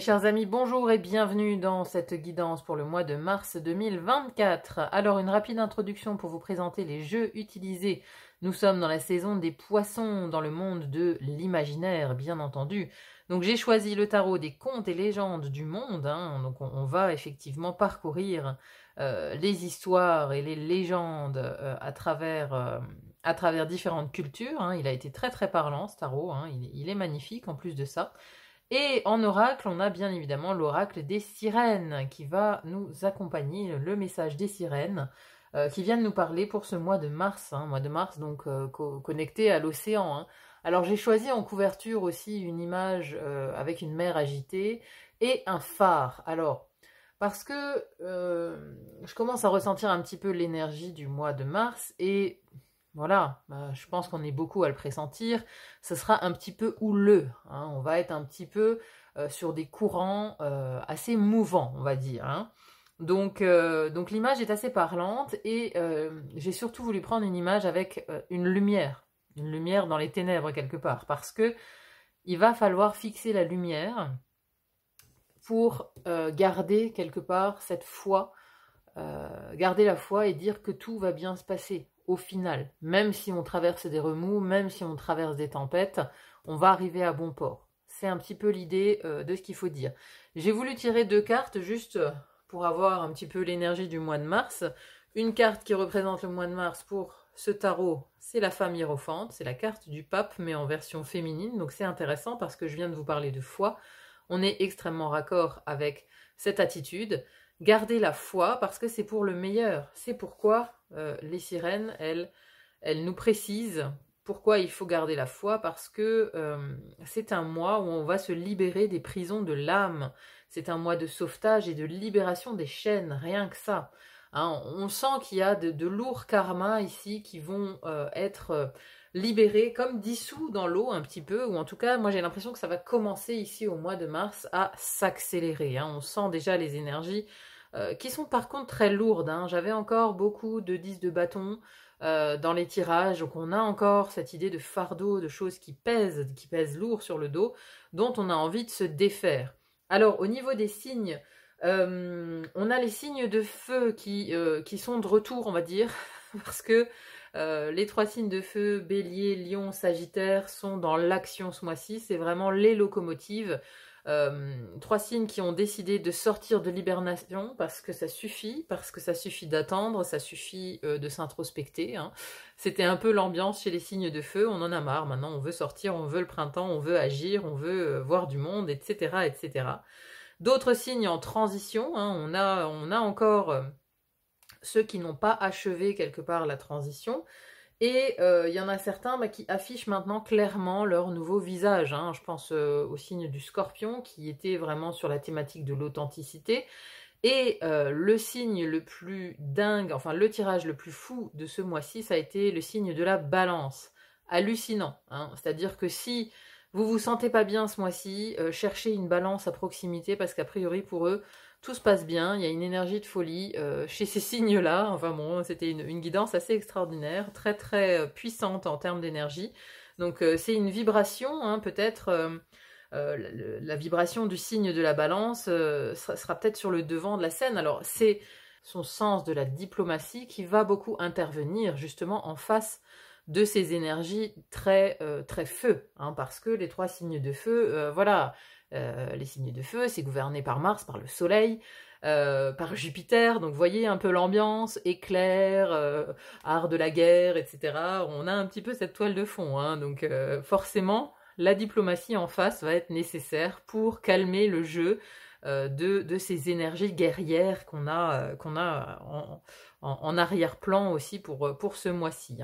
Mes chers amis, bonjour et bienvenue dans cette guidance pour le mois de mars 2024. Alors, une rapide introduction pour vous présenter les jeux utilisés. Nous sommes dans la saison des poissons, dans le monde de l'imaginaire, bien entendu. Donc, j'ai choisi le tarot des contes et légendes du monde. Donc, on va effectivement parcourir les histoires et les légendes à travers différentes cultures. Il a été très très parlant, ce tarot. Il est magnifique en plus de ça. Et en oracle, on a bien évidemment l'oracle des sirènes qui va nous accompagner, le message des sirènes qui viennent nous parler pour ce mois de mars, donc connecté à l'océan. Alors j'ai choisi en couverture aussi une image avec une mer agitée et un phare. Alors, parce que je commence à ressentir un petit peu l'énergie du mois de mars et voilà, je pense qu'on est beaucoup à le pressentir, ce sera un petit peu houleux, on va être un petit peu sur des courants assez mouvants, on va dire. Donc l'image est assez parlante et j'ai surtout voulu prendre une image avec une lumière dans les ténèbres quelque part, parce que il va falloir fixer la lumière pour garder quelque part cette foi, garder la foi et dire que tout va bien se passer. Au final, même si on traverse des remous, même si on traverse des tempêtes, on va arriver à bon port. C'est un petit peu l'idée de ce qu'il faut dire. J'ai voulu tirer deux cartes juste pour avoir un petit peu l'énergie du mois de mars. Une carte qui représente le mois de mars pour ce tarot, c'est la femme hiérophante, c'est la carte du pape mais en version féminine, donc c'est intéressant parce que je viens de vous parler de foi. On est extrêmement raccord avec cette attitude. Gardez la foi parce que c'est pour le meilleur. C'est pourquoi les sirènes, elles nous précisent pourquoi il faut garder la foi, parce que c'est un mois où on va se libérer des prisons de l'âme. C'est un mois de sauvetage et de libération des chaînes, rien que ça. On sent qu'il y a de lourds karmas ici qui vont être libérés, comme dissous dans l'eau un petit peu, ou en tout cas, moi j'ai l'impression que ça va commencer ici au mois de mars à s'accélérer. On sent déjà les énergies qui sont par contre très lourdes. J'avais encore beaucoup de 10 de bâton dans les tirages, donc on a encore cette idée de fardeau, de choses qui pèsent lourd sur le dos, dont on a envie de se défaire. Alors au niveau des signes, on a les signes de feu qui sont de retour, on va dire, parce que les trois signes de feu, Bélier, Lion, Sagittaire, sont dans l'action ce mois-ci, c'est vraiment les locomotives. Trois signes qui ont décidé de sortir de l'hibernation parce que ça suffit d'attendre, ça suffit de s'introspecter. C'était un peu l'ambiance chez les signes de feu, on en a marre, maintenant on veut sortir, on veut le printemps, on veut agir, on veut voir du monde, etc. etc. D'autres signes en transition, on a encore ceux qui n'ont pas achevé quelque part la transition. Et il y en a certains qui affichent maintenant clairement leur nouveau visage. Je pense au signe du Scorpion qui était vraiment sur la thématique de l'authenticité. Et le signe le plus dingue, enfin le tirage le plus fou de ce mois-ci, ça a été le signe de la Balance. Hallucinant. C'est-à-dire que si vous vous sentez pas bien ce mois-ci, cherchez une balance à proximité parce qu'a priori pour eux, tout se passe bien, il y a une énergie de folie chez ces signes-là. Enfin bon, c'était une guidance assez extraordinaire, très très puissante en termes d'énergie. Donc c'est une vibration, peut-être la vibration du signe de la Balance sera peut-être sur le devant de la scène. Alors c'est son sens de la diplomatie qui va beaucoup intervenir justement en face de ces énergies très très feu, parce que les trois signes de feu, voilà. Les signes de feu, c'est gouverné par Mars, par le Soleil, par Jupiter, donc vous voyez un peu l'ambiance, éclair, art de la guerre, etc. On a un petit peu cette toile de fond, donc forcément, la diplomatie en face va être nécessaire pour calmer le jeu de ces énergies guerrières qu'on a en arrière-plan aussi pour ce mois-ci.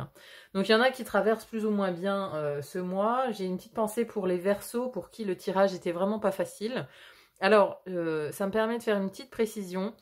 Donc il y en a qui traversent plus ou moins bien ce mois. J'ai une petite pensée pour les Verseaux, pour qui le tirage était vraiment pas facile. Alors, ça me permet de faire une petite précision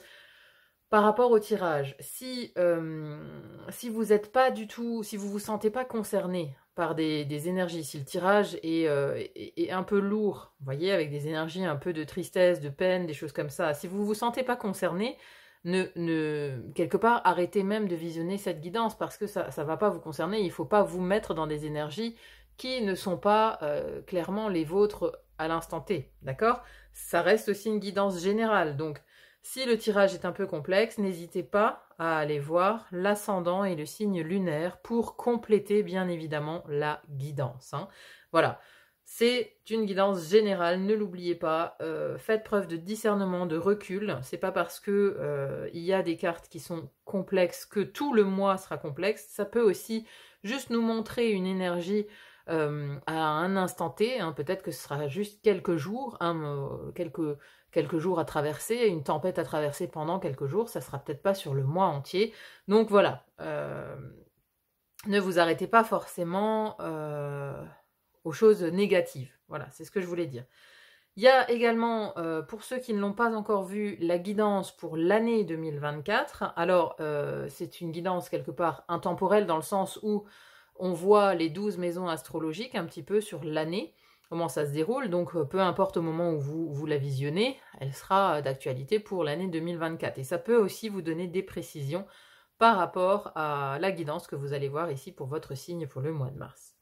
par rapport au tirage. Si vous êtes pas du tout, si vous vous sentez pas concerné par des énergies, si le tirage est un peu lourd, vous voyez, avec des énergies un peu de tristesse, de peine, des choses comme ça, si vous vous sentez pas concerné, quelque part, arrêtez même de visionner cette guidance parce que ça va pas vous concerner. Il faut pas vous mettre dans des énergies qui ne sont pas clairement les vôtres à l'instant T, d'accord? Ça reste aussi une guidance générale, donc si le tirage est un peu complexe, n'hésitez pas à aller voir l'ascendant et le signe lunaire pour compléter bien évidemment la guidance, hein. Voilà, c'est une guidance générale, ne l'oubliez pas, faites preuve de discernement, de recul, c'est pas parce que il y a des cartes qui sont complexes que tout le mois sera complexe, ça peut aussi juste nous montrer une énergie à un instant T, hein, peut-être que ce sera juste quelques jours, hein, quelques jours à traverser, une tempête à traverser pendant quelques jours, ça sera peut-être pas sur le mois entier. Donc voilà, ne vous arrêtez pas forcément aux choses négatives. Voilà, c'est ce que je voulais dire. Il y a également, pour ceux qui ne l'ont pas encore vu, la guidance pour l'année 2024. Alors, c'est une guidance quelque part intemporelle dans le sens où on voit les 12 maisons astrologiques un petit peu sur l'année, comment ça se déroule. Donc, peu importe au moment où vous la visionnez, elle sera d'actualité pour l'année 2024. Et ça peut aussi vous donner des précisions par rapport à la guidance que vous allez voir ici pour votre signe pour le mois de mars.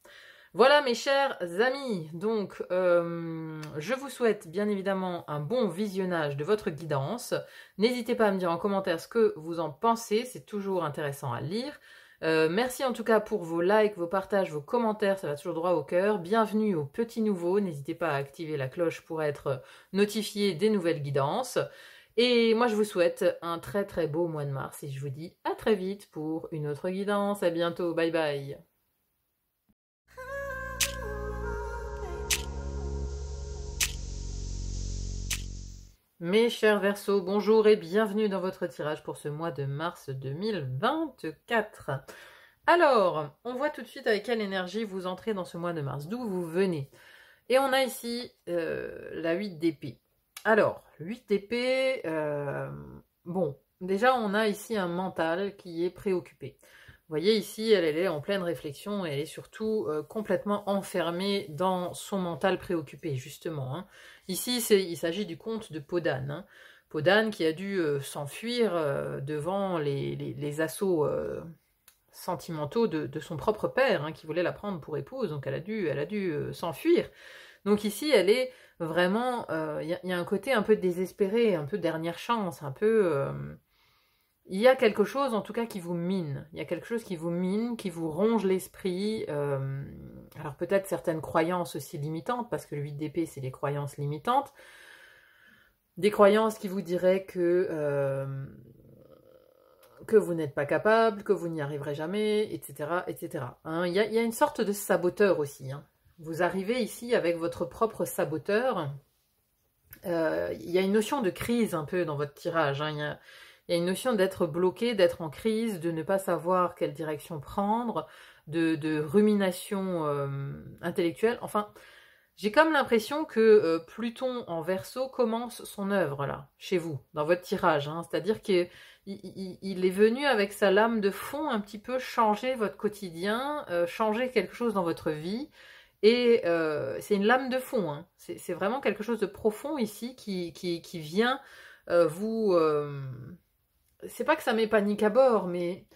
Voilà mes chers amis, donc je vous souhaite bien évidemment un bon visionnage de votre guidance. N'hésitez pas à me dire en commentaire ce que vous en pensez, c'est toujours intéressant à lire. Merci en tout cas pour vos likes, vos partages, vos commentaires, ça va toujours droit au cœur. Bienvenue aux petits nouveaux, n'hésitez pas à activer la cloche pour être notifié des nouvelles guidances. Et moi je vous souhaite un très très beau mois de mars et je vous dis à très vite pour une autre guidance. À bientôt, bye bye. Mes chers Verseaux, bonjour et bienvenue dans votre tirage pour ce mois de mars 2024. Alors, on voit tout de suite avec quelle énergie vous entrez dans ce mois de mars, d'où vous venez. Et on a ici la 8 d'épée. Alors, 8 d'épée, bon, déjà on a ici un mental qui est préoccupé. Vous voyez ici, elle est en pleine réflexion et elle est surtout complètement enfermée dans son mental préoccupé, justement, hein. Ici, il s'agit du conte de Podane, hein. Podane qui a dû s'enfuir devant les assauts sentimentaux de son propre père, hein, qui voulait la prendre pour épouse, donc elle a dû s'enfuir. Donc ici, elle est vraiment... Il y a un côté un peu désespéré, un peu dernière chance, un peu... il y a quelque chose, en tout cas, qui vous mine. Il y a quelque chose qui vous mine, qui vous ronge l'esprit. Alors peut-être certaines croyances aussi limitantes, parce que le 8 d'épée, c'est les croyances limitantes. Des croyances qui vous diraient que vous n'êtes pas capable, que vous n'y arriverez jamais, etc. etc. Hein, il y a une sorte de saboteur aussi, hein. Vous arrivez ici avec votre propre saboteur. Il y a une notion de crise un peu dans votre tirage, hein. Il y a une notion d'être bloqué, d'être en crise, de ne pas savoir quelle direction prendre, de rumination intellectuelle. Enfin, j'ai comme l'impression que Pluton en Verseau commence son œuvre là, chez vous, dans votre tirage, hein. C'est-à-dire qu'il est venu avec sa lame de fond un petit peu changer votre quotidien, changer quelque chose dans votre vie. Et c'est une lame de fond, hein. C'est vraiment quelque chose de profond ici qui vient vous... c'est pas que ça met panique à bord, mais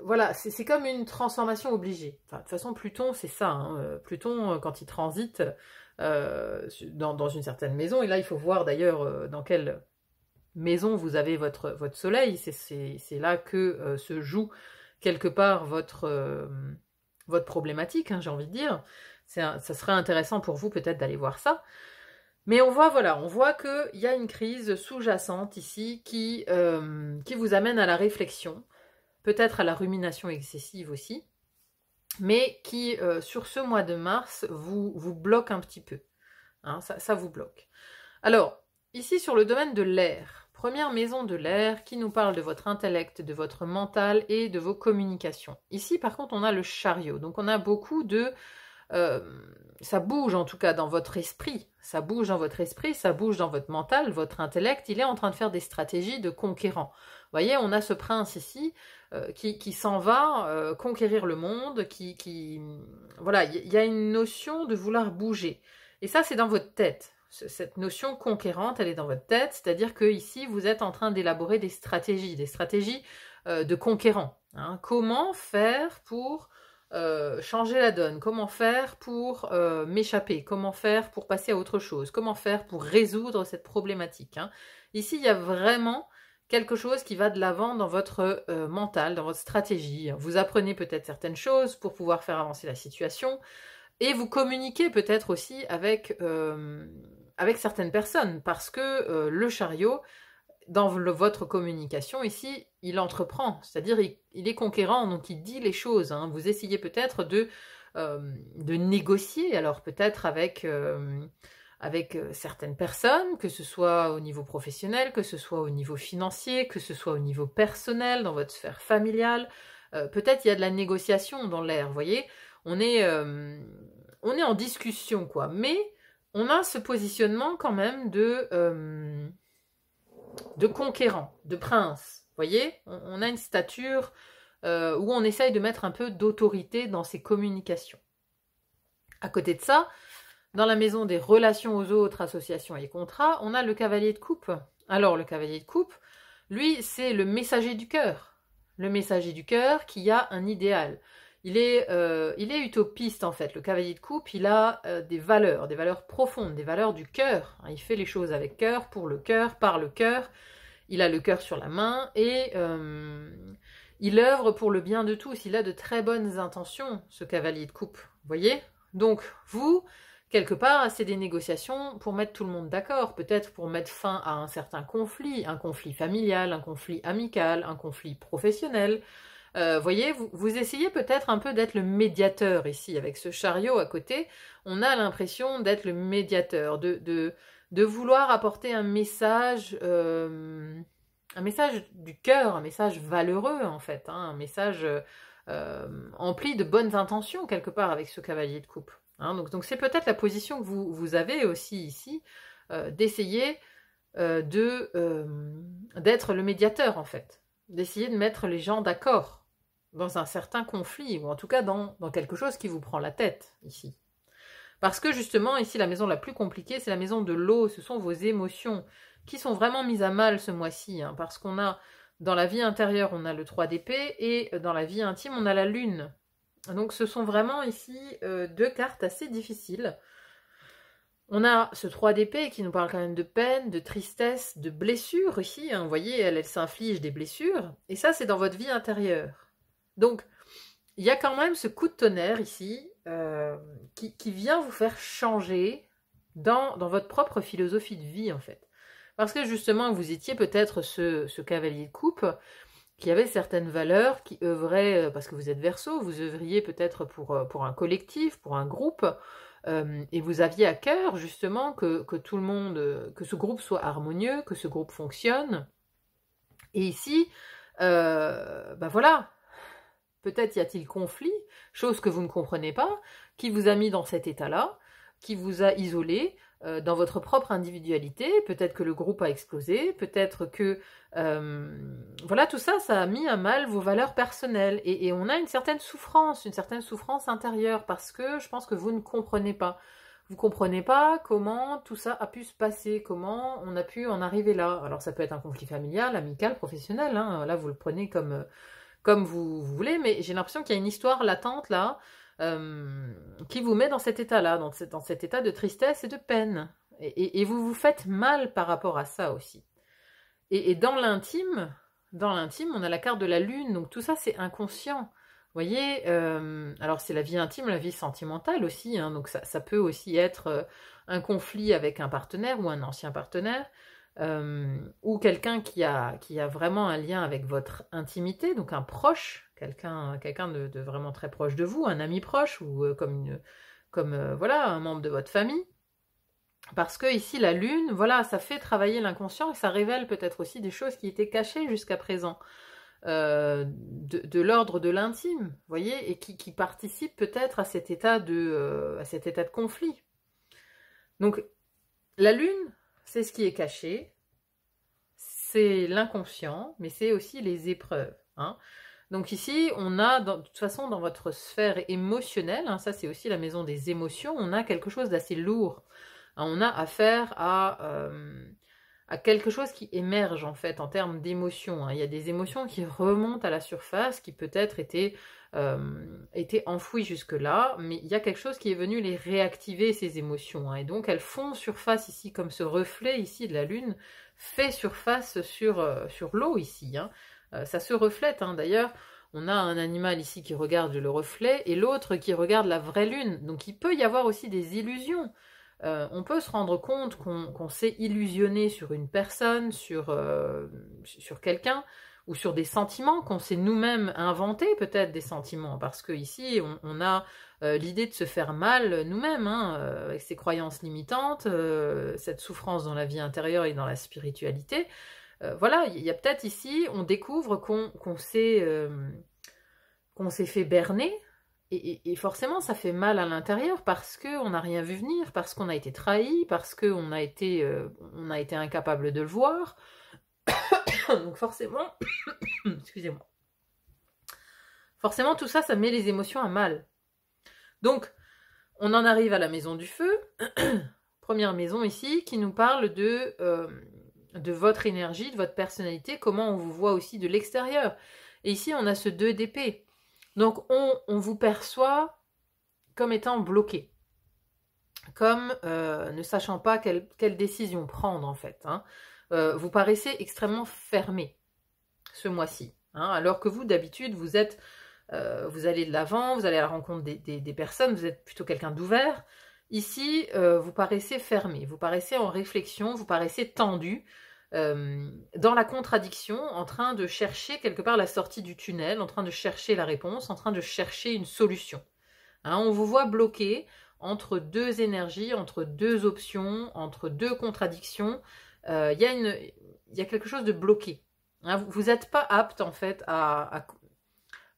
voilà, c'est comme une transformation obligée. Enfin, de toute façon, Pluton, c'est ça, hein. Pluton, quand il transite dans une certaine maison, et là, il faut voir d'ailleurs dans quelle maison vous avez votre soleil, c'est là que se joue quelque part votre problématique, hein, j'ai envie de dire. Ça serait intéressant pour vous peut-être d'aller voir ça. Mais on voit, voilà, on voit qu'il y a une crise sous-jacente ici qui vous amène à la réflexion, peut-être à la rumination excessive aussi, mais qui, sur ce mois de mars, vous bloque un petit peu, hein, ça vous bloque. Alors, ici sur le domaine de l'air, première maison de l'air qui nous parle de votre intellect, de votre mental et de vos communications. Ici, par contre, on a le chariot, donc on a beaucoup de... ça bouge en tout cas dans votre esprit, ça bouge dans votre esprit, ça bouge dans votre mental, votre intellect, il est en train de faire des stratégies de conquérant. Vous voyez, on a ce prince ici qui s'en va conquérir le monde, voilà, il y a une notion de vouloir bouger. Et ça, c'est dans votre tête. Cette notion conquérante, elle est dans votre tête, c'est-à-dire que ici, vous êtes en train d'élaborer des stratégies de conquérant, hein. Comment faire pour changer la donne, comment faire pour m'échapper, comment faire pour passer à autre chose, comment faire pour résoudre cette problématique. Hein. Ici, il y a vraiment quelque chose qui va de l'avant dans votre mental, dans votre stratégie. Vous apprenez peut-être certaines choses pour pouvoir faire avancer la situation et vous communiquez peut-être aussi avec certaines personnes parce que le chariot, dans votre communication ici, il entreprend, c'est-à-dire il est conquérant, donc il dit les choses. Hein. Vous essayez peut-être de négocier, alors peut-être avec certaines personnes, que ce soit au niveau professionnel, que ce soit au niveau financier, que ce soit au niveau personnel, dans votre sphère familiale. Peut-être il y a de la négociation dans l'air, vous voyez. On est en discussion, quoi. Mais on a ce positionnement quand même de conquérant, de prince. Vous voyez, on a une stature où on essaye de mettre un peu d'autorité dans ses communications. À côté de ça, dans la maison des relations aux autres, associations et contrats, on a le cavalier de coupe. Alors, le cavalier de coupe, lui, c'est le messager du cœur. Le messager du cœur qui a un idéal. Il est utopiste, en fait. Le cavalier de coupe, il a des valeurs profondes, des valeurs du cœur. Il fait les choses avec cœur, pour le cœur, par le cœur. Il a le cœur sur la main et il œuvre pour le bien de tous. Il a de très bonnes intentions, ce cavalier de coupe. Vous voyez? Donc, vous, quelque part, c'est des négociations pour mettre tout le monde d'accord. Peut-être pour mettre fin à un certain conflit, un conflit familial, un conflit amical, un conflit professionnel. Voyez, vous essayez peut-être un peu d'être le médiateur ici, avec ce chariot à côté. On a l'impression d'être le médiateur, de vouloir apporter un message du cœur, un message valeureux en fait, hein, un message empli de bonnes intentions quelque part avec ce cavalier de coupe. Hein, donc c'est peut-être la position que vous avez aussi ici, d'essayer d'être le médiateur en fait, d'essayer de mettre les gens d'accord dans un certain conflit, ou en tout cas dans quelque chose qui vous prend la tête ici. Parce que justement, ici, la maison la plus compliquée, c'est la maison de l'eau, ce sont vos émotions qui sont vraiment mises à mal ce mois-ci, hein, parce qu'on a, dans la vie intérieure, on a le 3 d'épée, et dans la vie intime, on a la lune. Donc ce sont vraiment ici deux cartes assez difficiles. On a ce 3 d'épée qui nous parle quand même de peine, de tristesse, de blessures ici, hein, vous voyez, elle s'inflige des blessures, et ça c'est dans votre vie intérieure. Donc, il y a quand même ce coup de tonnerre ici qui vient vous faire changer dans votre propre philosophie de vie, en fait. Parce que justement, vous étiez peut-être ce cavalier de coupe qui avait certaines valeurs, qui œuvrait, parce que vous êtes Verseau, vous œuvriez peut-être pour un collectif, pour un groupe, et vous aviez à cœur justement que tout le monde, que ce groupe soit harmonieux, que ce groupe fonctionne. Et ici, voilà, peut-être y a-t-il conflit, chose que vous ne comprenez pas, qui vous a mis dans cet état-là, qui vous a isolé dans votre propre individualité. Peut-être que le groupe a explosé, peut-être que... voilà, tout ça, ça a mis à mal vos valeurs personnelles. Et on a une certaine souffrance intérieure, parce que je pense que vous ne comprenez pas. Vous ne comprenez pas comment tout ça a pu se passer, comment on a pu en arriver là. Alors ça peut être un conflit familial, amical, professionnel, hein. Là vous le prenez comme vous voulez, mais j'ai l'impression qu'il y a une histoire latente là, qui vous met dans cet état-là, dans cet état de tristesse et de peine. Et vous vous faites mal par rapport à ça aussi. Et dans l'intime, on a la carte de la lune, donc tout ça c'est inconscient. Vous voyez, alors c'est la vie intime, la vie sentimentale aussi, hein, donc ça peut aussi être un conflit avec un partenaire ou un ancien partenaire, ou quelqu'un qui a vraiment un lien avec votre intimité, donc un proche, quelqu'un de vraiment très proche de vous, un ami proche, ou voilà, un membre de votre famille. Parce que ici, la lune, voilà, ça fait travailler l'inconscient et ça révèle peut-être aussi des choses qui étaient cachées jusqu'à présent, de l'ordre de l'intime, vous voyez, et qui participent peut-être à cet état de conflit. Donc, la lune, c'est ce qui est caché, c'est l'inconscient, mais c'est aussi les épreuves, hein. Donc ici, on a, de toute façon, dans votre sphère émotionnelle, hein, ça c'est aussi la maison des émotions, on a quelque chose d'assez lourd. On a affaire à à quelque chose qui émerge en fait en termes d'émotions. Il y a des émotions qui remontent à la surface, qui peut-être étaient enfouies jusque-là, mais il y a quelque chose qui est venu les réactiver, ces émotions. Et donc elles font surface ici, comme ce reflet ici de la Lune fait surface sur l'eau ici. Ça se reflète, d'ailleurs. On a un animal ici qui regarde le reflet et l'autre qui regarde la vraie Lune. Donc il peut y avoir aussi des illusions. On peut se rendre compte qu'on s'est illusionné sur une personne, sur quelqu'un, ou sur des sentiments, qu'on s'est nous-mêmes inventé peut-être des sentiments, parce que ici on a l'idée de se faire mal nous-mêmes, avec ces croyances limitantes, cette souffrance dans la vie intérieure et dans la spiritualité. Voilà, il y a peut-être ici, on découvre qu'on s'est fait berner. Et forcément, ça fait mal à l'intérieur parce qu'on n'a rien vu venir, parce qu'on a été trahi, parce qu'on a été incapable de le voir. Donc forcément, excusez-moi. Forcément, tout ça, ça met les émotions à mal. Donc, on en arrive à la maison du feu. Première maison ici, qui nous parle de votre énergie, de votre personnalité, comment on vous voit aussi de l'extérieur. Et ici, on a ce 2 d'épée. Donc, on vous perçoit comme étant bloqué, comme ne sachant pas quelle décision prendre, en fait. Vous paraissez extrêmement fermé ce mois-ci, alors que vous, d'habitude, vous allez de l'avant, vous allez à la rencontre des personnes, vous êtes plutôt quelqu'un d'ouvert. Ici, vous paraissez fermé, vous paraissez en réflexion, vous paraissez tendu, dans la contradiction, en train de chercher quelque part la sortie du tunnel, en train de chercher la réponse, en train de chercher une solution. On vous voit bloqué entre 2 énergies, entre 2 options, entre 2 contradictions. Il y a quelque chose de bloqué. Vous n'êtes pas apte en fait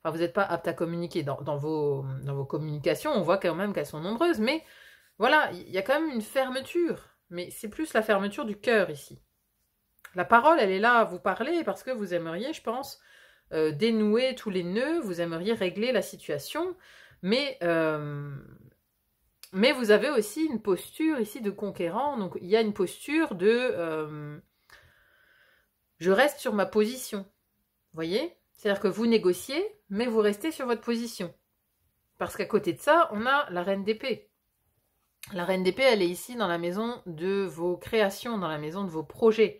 vous n'êtes pas apte à communiquer dans vos communications. On voit quand même qu'elles sont nombreuses, mais voilà, il y a quand même une fermeture. Mais c'est plus la fermeture du cœur ici. La parole, elle est là à vous parler parce que vous aimeriez, je pense, dénouer tous les nœuds, vous aimeriez régler la situation, mais vous avez aussi une posture ici de conquérant, donc il y a une posture de je reste sur ma position, vous voyez? C'est-à-dire que vous négociez, mais vous restez sur votre position. Parce qu'à côté de ça, on a la reine d'épée. La reine d'épée, elle est ici dans la maison de vos créations, dans la maison de vos projets,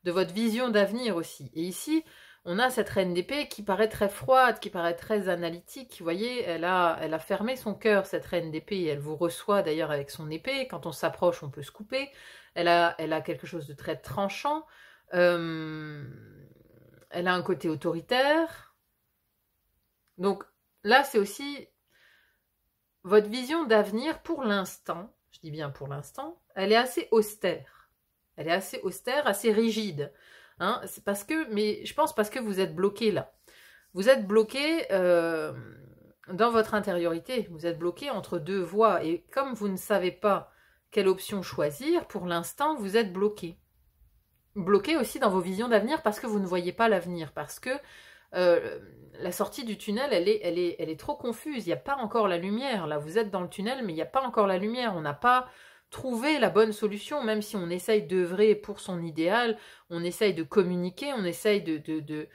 de votre vision d'avenir aussi. Et ici, on a cette reine d'épée qui paraît très froide, qui paraît très analytique. Vous voyez, elle a fermé son cœur, cette reine d'épée. Elle vous reçoit d'ailleurs avec son épée. Quand on s'approche, on peut se couper. Elle a quelque chose de très tranchant. Elle a un côté autoritaire. Donc là, c'est aussi votre vision d'avenir pour l'instant. Je dis bien pour l'instant. Elle est assez austère. Elle est assez austère, assez rigide. C'est parce que, mais je pense parce que vous êtes bloqué là. Vous êtes bloqué dans votre intériorité. Vous êtes bloqué entre 2 voies. Et comme vous ne savez pas quelle option choisir, pour l'instant, vous êtes bloqué. Bloqué aussi dans vos visions d'avenir parce que vous ne voyez pas l'avenir. Parce que la sortie du tunnel, elle est trop confuse. Il n'y a pas encore la lumière. Là, vous êtes dans le tunnel, mais il n'y a pas encore la lumière. On n'a pas trouvé la bonne solution, même si on essaye d'œuvrer pour son idéal, on essaye de communiquer, on essaye de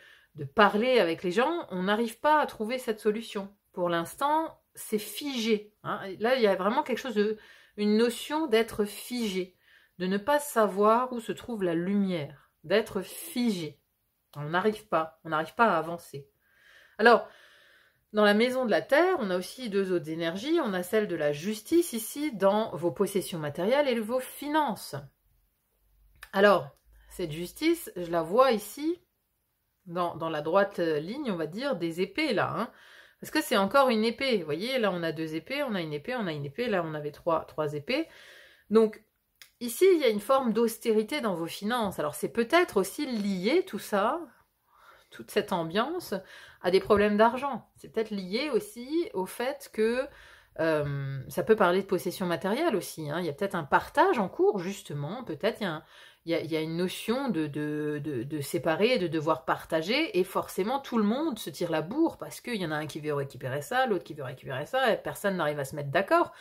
parler avec les gens, on n'arrive pas à trouver cette solution. Pour l'instant, c'est figé. Là, il y a vraiment quelque chose une notion d'être figé, de ne pas savoir où se trouve la lumière, d'être figé. On n'arrive pas à avancer. Alors, dans la maison de la Terre, on a aussi 2 autres énergies. On a celle de la justice ici, dans vos possessions matérielles et vos finances. Alors, cette justice, je la vois ici, dans la droite ligne, on va dire, des épées là. Parce que c'est encore une épée. Vous voyez, là on a 2 épées, on a une épée, on a une épée. Là on avait trois épées. Donc, ici, il y a une forme d'austérité dans vos finances. Alors, c'est peut-être aussi lié, tout ça, toute cette ambiance, à des problèmes d'argent. C'est peut-être lié aussi au fait que ça peut parler de possession matérielle aussi. Il y a peut-être un partage en cours, justement. Peut-être il y a une notion de séparer, de devoir partager, et forcément tout le monde se tire la bourre parce qu'il y en a un qui veut récupérer ça, l'autre qui veut récupérer ça, et personne n'arrive à se mettre d'accord.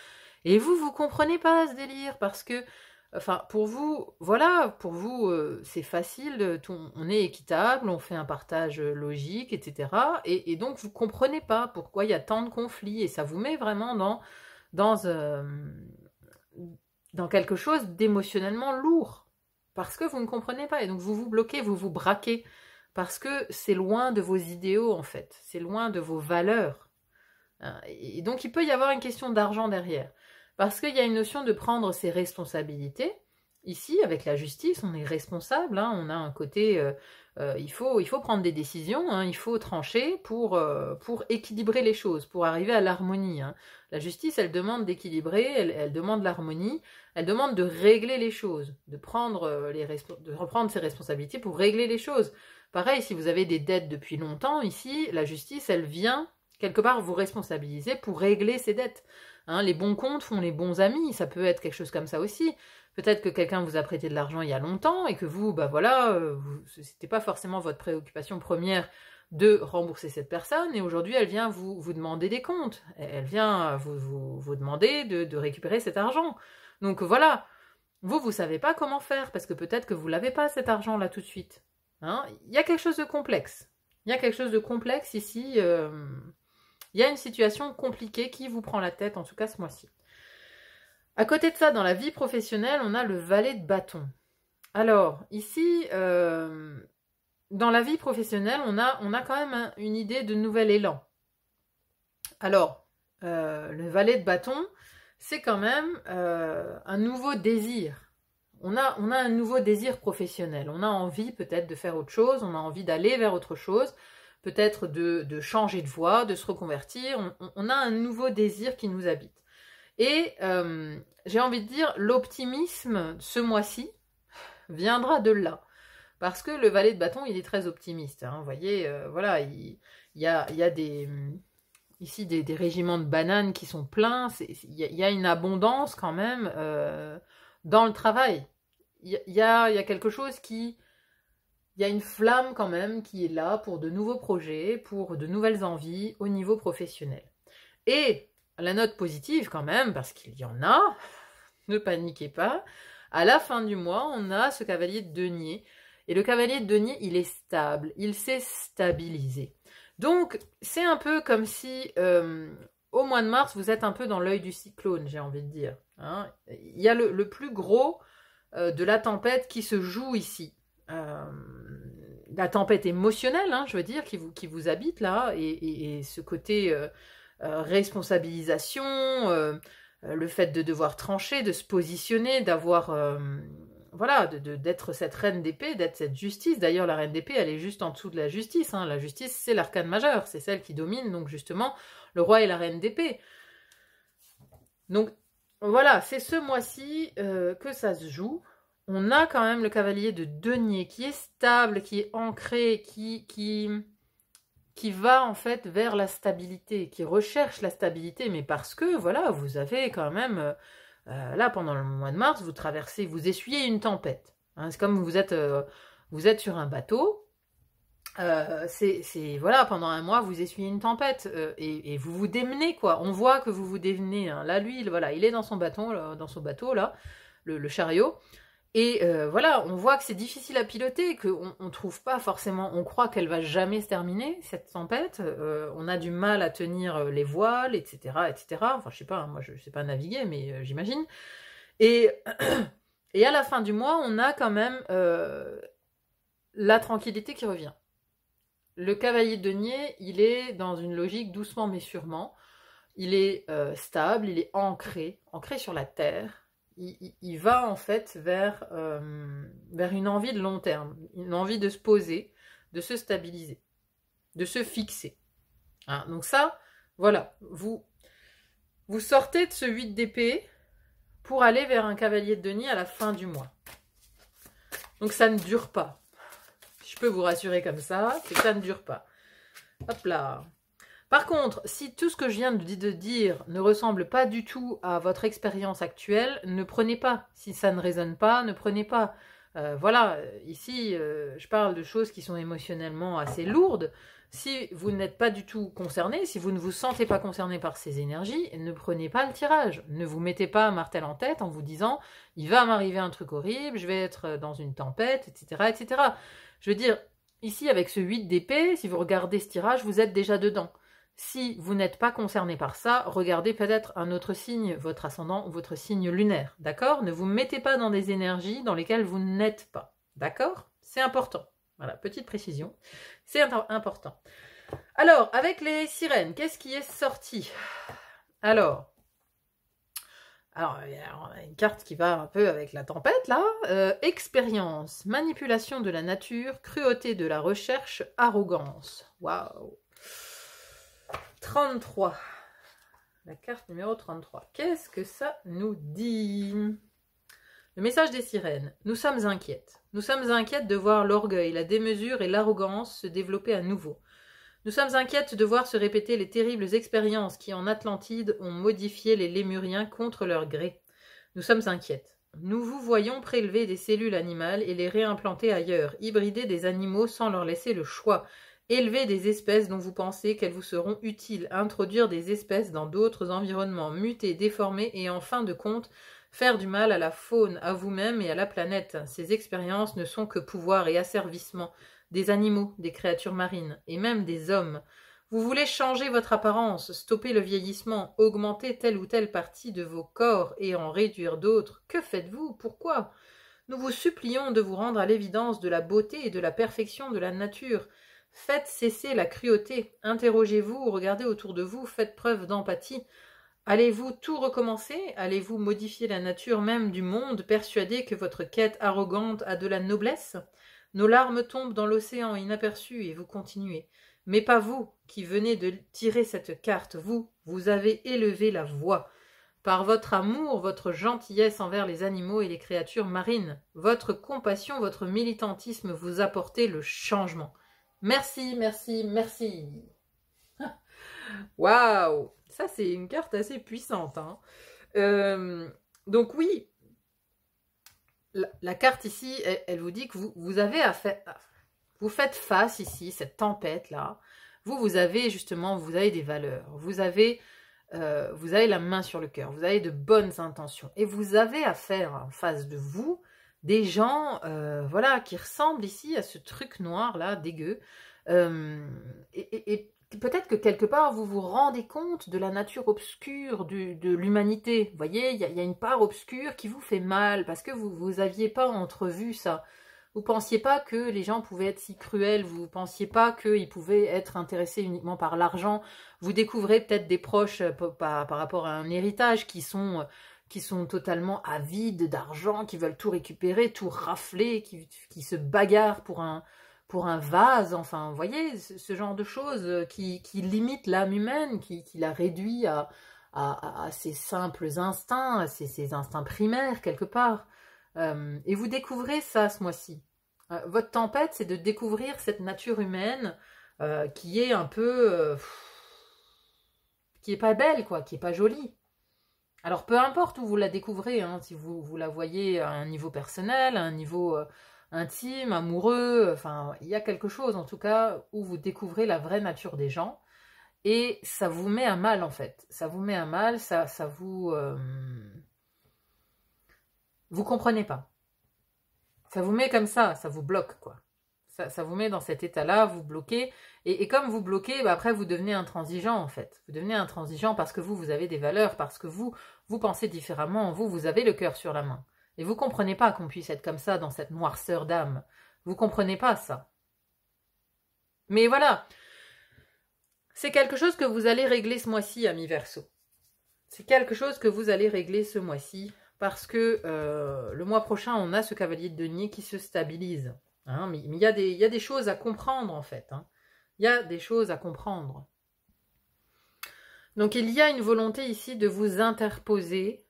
Et vous comprenez pas ce délire parce que Enfin, pour vous, voilà, pour vous, c'est facile, on est équitable, on fait un partage logique, etc. Et donc, vous ne comprenez pas pourquoi il y a tant de conflits, et ça vous met vraiment dans, euh, dans quelque chose d'émotionnellement lourd, parce que vous ne comprenez pas, et donc vous vous bloquez, vous vous braquez, parce que c'est loin de vos idéaux, en fait, c'est loin de vos valeurs. Et donc, il peut y avoir une question d'argent derrière. Parce qu'il y a une notion de prendre ses responsabilités. Ici, avec la justice, on est responsable. Hein, on a un côté... il faut prendre des décisions. Hein, il faut trancher pour équilibrer les choses, pour arriver à l'harmonie. Hein. La justice, elle demande d'équilibrer, elle demande l'harmonie, elle demande de régler les choses, de reprendre ses responsabilités pour régler les choses. Pareil, si vous avez des dettes depuis longtemps, ici, la justice, elle vient quelque part vous responsabiliser pour régler ces dettes. Hein, les bons comptes font les bons amis, ça peut être quelque chose comme ça aussi. Peut-être que quelqu'un vous a prêté de l'argent il y a longtemps et que vous, bah voilà, c'était pas forcément votre préoccupation première de rembourser cette personne, et aujourd'hui elle vient vous demander des comptes, elle vient vous demander de récupérer cet argent. Donc voilà, vous savez pas comment faire, parce que peut-être que vous l'avez pas cet argent là tout de suite. Hein, il y a quelque chose de complexe. Il y a quelque chose de complexe ici. Il y a une situation compliquée qui vous prend la tête, en tout cas ce mois-ci. À côté de ça, dans la vie professionnelle, on a le valet de bâton. Alors, ici, dans la vie professionnelle, on a quand même une idée de nouvel élan. Alors, le valet de bâton, c'est quand même un nouveau désir. On a un nouveau désir professionnel. On a envie peut-être de faire autre chose, on a envie d'aller vers autre chose, peut-être de changer de voie, de se reconvertir. On a un nouveau désir qui nous habite. Et j'ai envie de dire, l'optimisme, ce mois-ci, viendra de là. Parce que le valet de bâton, il est très optimiste. Hein. Vous voyez, voilà, il y a ici des régiments de bananes qui sont pleins. Il y a une abondance quand même dans le travail. Il y a quelque chose qui... Il y a une flamme quand même qui est là pour de nouveaux projets, pour de nouvelles envies au niveau professionnel. Et la note positive quand même, parce qu'il y en a, ne paniquez pas, à la fin du mois, on a ce cavalier de denier. Et le cavalier de denier, il est stable, il s'est stabilisé. Donc, c'est un peu comme si, au mois de mars, vous êtes un peu dans l'œil du cyclone, j'ai envie de dire. Hein. Il y a le plus gros de la tempête qui se joue ici. La tempête émotionnelle, hein, je veux dire, qui vous habite là, et ce côté responsabilisation, le fait de devoir trancher, de se positionner, d'avoir, voilà, d'être cette reine d'épée, d'être cette justice. D'ailleurs, la reine d'épée, elle est juste en dessous de la justice. Hein. La justice, c'est l'arcane majeur, c'est celle qui domine, donc justement, le roi et la reine d'épée. Donc, voilà, c'est ce mois-ci que ça se joue. On a quand même le cavalier de denier qui est stable, qui est ancré, qui va en fait vers la stabilité, qui recherche la stabilité, mais parce que, voilà, vous avez quand même, là, pendant le mois de mars, vous essuyez une tempête. Hein, c'est comme vous êtes sur un bateau, voilà, pendant un mois, vous essuyez une tempête, et vous vous démenez, quoi. On voit que vous vous démenez. Hein. Là, lui, voilà, il est dans son bateau, là, le chariot. Et voilà, on voit que c'est difficile à piloter, qu'on trouve pas forcément, on croit qu'elle va jamais se terminer, cette tempête, on a du mal à tenir les voiles, etc., etc. Enfin, je sais pas, moi je sais pas naviguer, mais j'imagine. Et à la fin du mois, on a quand même la tranquillité qui revient. Le cavalier de denier, il est dans une logique doucement mais sûrement. Il est stable, il est ancré sur la terre. Il va en fait vers une envie de long terme, une envie de se poser, de se stabiliser, de se fixer. Hein, donc ça, voilà, vous sortez de ce 8 d'épée pour aller vers un cavalier de denier à la fin du mois. Donc ça ne dure pas. Je peux vous rassurer comme ça, c'est que ça ne dure pas. Hop là. Par contre, si tout ce que je viens de dire ne ressemble pas du tout à votre expérience actuelle, ne prenez pas. Si ça ne résonne pas, ne prenez pas. Voilà, ici, je parle de choses qui sont émotionnellement assez lourdes. Si vous n'êtes pas du tout concerné, si vous ne vous sentez pas concerné par ces énergies, ne prenez pas le tirage. Ne vous mettez pas un martel en tête en vous disant « il va m'arriver un truc horrible, je vais être dans une tempête, etc. etc. » Je veux dire, ici, avec ce 8 d'épée, si vous regardez ce tirage, vous êtes déjà dedans. Si vous n'êtes pas concerné par ça, regardez peut-être un autre signe, votre ascendant, votre signe lunaire, d'accord? Ne vous mettez pas dans des énergies dans lesquelles vous n'êtes pas, d'accord? C'est important. Voilà, petite précision, c'est important. Alors, avec les sirènes, qu'est-ce qui est sorti? Alors, on a une carte qui va un peu avec la tempête, là. Expérience, manipulation de la nature, cruauté de la recherche, arrogance. Waouh! 33. La carte numéro 33. Qu'est-ce que ça nous dit? Le message des sirènes. Nous sommes inquiètes. Nous sommes inquiètes de voir l'orgueil, la démesure et l'arrogance se développer à nouveau. Nous sommes inquiètes de voir se répéter les terribles expériences qui, en Atlantide, ont modifié les Lémuriens contre leur gré. Nous sommes inquiètes. Nous vous voyons prélever des cellules animales et les réimplanter ailleurs, hybrider des animaux sans leur laisser le choix, élever des espèces dont vous pensez qu'elles vous seront utiles, introduire des espèces dans d'autres environnements, muter, déformer et en fin de compte, faire du mal à la faune, à vous-même et à la planète. Ces expériences ne sont que pouvoir et asservissement des animaux, des créatures marines et même des hommes. Vous voulez changer votre apparence, stopper le vieillissement, augmenter telle ou telle partie de vos corps et en réduire d'autres. Que faites-vous? Pourquoi? Nous vous supplions de vous rendre à l'évidence de la beauté et de la perfection de la nature. Faites cesser la cruauté, interrogez-vous, regardez autour de vous, faites preuve d'empathie. Allez-vous tout recommencer? Allez-vous modifier la nature même du monde, persuadé que votre quête arrogante a de la noblesse? Nos larmes tombent dans l'océan inaperçues et vous continuez. Mais pas vous, qui venez de tirer cette carte, vous avez élevé la voix. Par votre amour, votre gentillesse envers les animaux et les créatures marines, votre compassion, votre militantisme vous apportez le changement. Merci, merci, merci. Waouh! Ça, c'est une carte assez puissante. Hein. Donc oui, la carte ici, elle vous dit que vous avez vous faites face ici, cette tempête-là. Vous avez justement, vous avez des valeurs. Vous avez la main sur le cœur. Vous avez de bonnes intentions. Et vous avez affaire en face de vous des gens voilà, qui ressemblent ici à ce truc noir-là, dégueu. Et peut-être que quelque part, vous vous rendez compte de la nature obscure de l'humanité. Vous voyez, il y a une part obscure qui vous fait mal, parce que vous aviez pas entrevu ça. Vous pensiez pas que les gens pouvaient être si cruels, vous pensiez pas qu'ils pouvaient être intéressés uniquement par l'argent. Vous découvrez peut-être des proches par rapport à un héritage qui sont totalement avides d'argent, qui veulent tout récupérer, tout rafler, qui se bagarrent pour un vase, enfin, vous voyez, ce genre de choses qui limite l'âme humaine, qui la réduit à ses simples instincts, à ses instincts primaires, quelque part. Et vous découvrez ça ce mois-ci. Votre tempête, c'est de découvrir cette nature humaine qui est un peu... qui est pas belle, quoi, qui est pas jolie. Alors, peu importe où vous la découvrez, hein, si vous la voyez à un niveau personnel, à un niveau... intime, amoureux, enfin, il y a quelque chose en tout cas où vous découvrez la vraie nature des gens et ça vous met à mal en fait. Ça vous met à mal, ça vous... vous comprenez pas. Ça vous met comme ça vous bloque quoi. Ça vous met dans cet état-là, vous bloquez et comme vous bloquez, bah, après vous devenez intransigeant en fait. Vous devenez intransigeant parce que vous avez des valeurs, parce que vous pensez différemment, vous avez le cœur sur la main. Et vous comprenez pas qu'on puisse être comme ça dans cette noirceur d'âme. Vous comprenez pas ça. Mais voilà, c'est quelque chose que vous allez régler ce mois-ci, amis Verseau. C'est quelque chose que vous allez régler ce mois-ci parce que le mois prochain, on a ce cavalier de denier qui se stabilise. Hein, mais il y a des choses à comprendre en fait. Hein. Il y a des choses à comprendre. Donc il y a une volonté ici de vous interposer,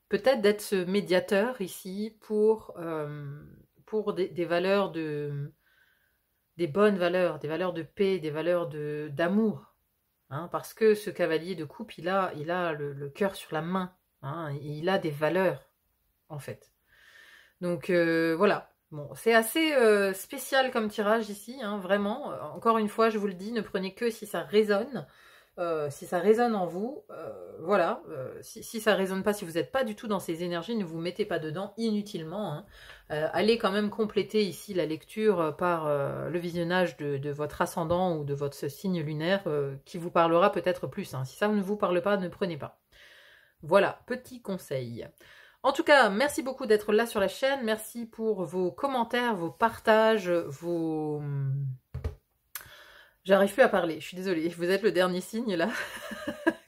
peut-être d'être ce médiateur ici pour des valeurs des bonnes valeurs, des valeurs de paix, des valeurs d'amour. Hein, parce que ce cavalier de coupe, il a le cœur sur la main. Hein, il a des valeurs. en fait. Donc voilà. Bon, c'est assez spécial comme tirage ici, hein, vraiment. Encore une fois, je vous le dis, ne prenez que si ça résonne. Si ça résonne en vous, voilà. Si ça résonne pas, si vous n'êtes pas du tout dans ces énergies, ne vous mettez pas dedans inutilement. Hein. Allez quand même compléter ici la lecture par le visionnage de votre ascendant ou de votre signe lunaire qui vous parlera peut-être plus. Hein. Si ça ne vous parle pas, ne prenez pas. Voilà, petit conseil. En tout cas, merci beaucoup d'être là sur la chaîne. Merci pour vos commentaires, vos partages, vos... J'arrive plus à parler, je suis désolée. Vous êtes le dernier signe là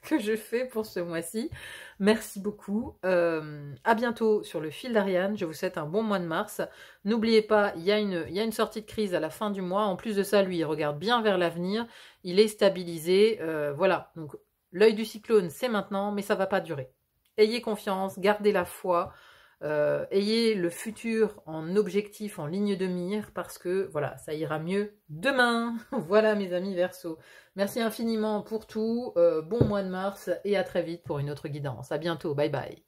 que je fais pour ce mois-ci. Merci beaucoup. À bientôt sur le fil d'Ariane. Je vous souhaite un bon mois de mars. N'oubliez pas, il y a une sortie de crise à la fin du mois. En plus de ça, lui, il regarde bien vers l'avenir. Il est stabilisé. Voilà. Donc, l'œil du cyclone, c'est maintenant, mais ça ne va pas durer. Ayez confiance, gardez la foi. Ayez le futur en objectif, en ligne de mire, parce que voilà, ça ira mieux demain. Voilà mes amis Verseau. Merci infiniment pour tout, bon mois de mars et à très vite pour une autre guidance. À bientôt, bye bye.